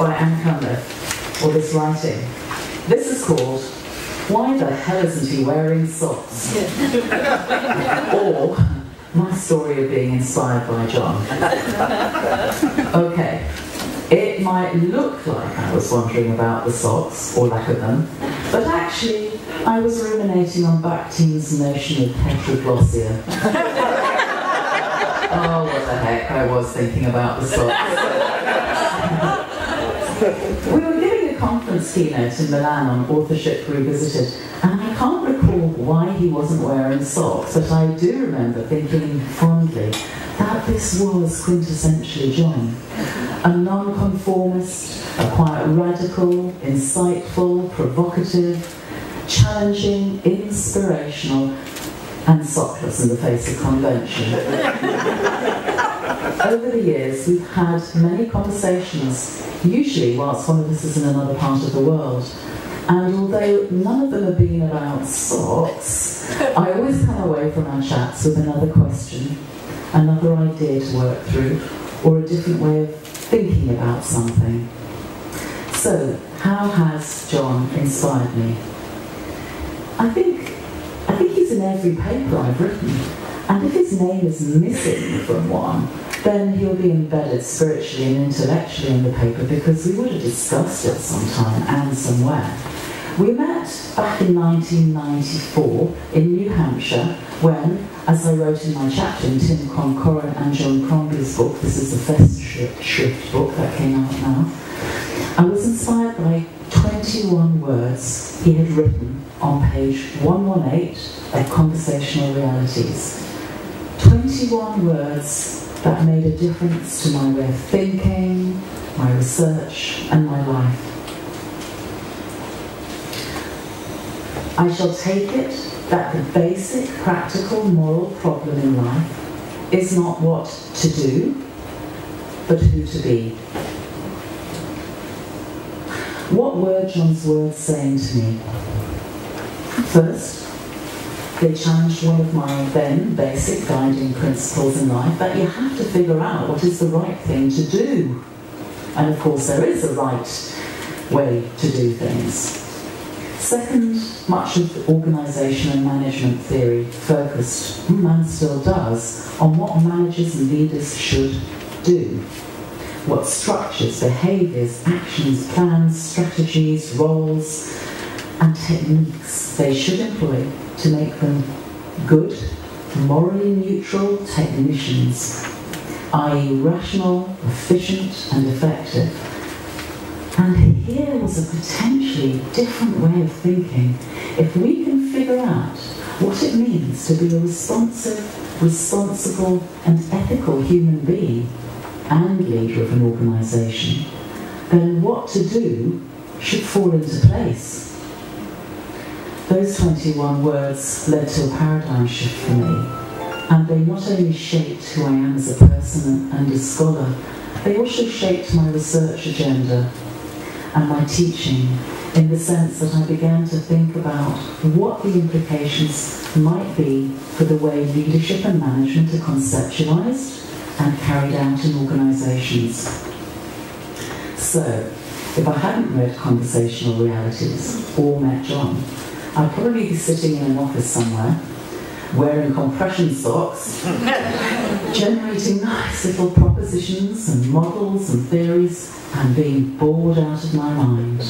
by Ann Cunliffe, or this writing. This is called "Why the Hell Isn't He Wearing Socks?" Or My Story of Being Inspired by John. Okay, it might look like I was wondering about the socks, or lack of them, but actually I was ruminating on Bakhtin's notion of heteroglossia. Oh, what the heck, I was thinking about the socks. We were giving a conference keynote in Milan on authorship revisited, and I can't recall why he wasn't wearing socks, but I do remember thinking fondly that this was quintessentially John. A nonconformist, a quite radical, insightful, provocative, challenging, inspirational, and sockless in the face of convention. Over the years, we've had many conversations, usually whilst one of us is in another part of the world. And although none of them have been about socks, I always come away from our chats with another question, another idea to work through, or a different way of thinking about something. So, how has John inspired me? I think he's in every paper I've written, and if his name is missing from one, then he'll be embedded spiritually and intellectually in the paper, because we would have discussed it sometime and somewhere. We met back in 1994 in New Hampshire when, as I wrote in my chapter in Tim Concoran and John Crombie's book, this is the Bedfordshire book that came out now, I was inspired by 21 words he had written on page 118 of Conversational Realities. 21 words that made a difference to my way of thinking, my research, and my life. I shall take it that the basic practical moral problem in life is not what to do, but who to be. What were John's words saying to me? First, they challenged one of my then basic guiding principles in life, that you have to figure out what is the right thing to do. And of course there is a right way to do things. Second, much of organisation and management theory focused, and still does, on what managers and leaders should do. What structures, behaviours, actions, plans, strategies, roles and techniques they should employ to make them good, morally neutral technicians, i.e. rational, efficient and effective. And here was a potentially different way of thinking. If we can figure out what it means to be a responsive, responsible and ethical human being and leader of an organisation, then what to do should fall into place. Those 21 words led to a paradigm shift for me, and they not only shaped who I am as a person and a scholar, they also shaped my research agenda and my teaching, in the sense that I began to think about what the implications might be for the way leadership and management are conceptualised and carried out in organisations. So, if I hadn't read Conversational Realities or met John, I'd probably be sitting in an office somewhere, wearing compression socks, generating nice little propositions and models and theories, and being bored out of my mind.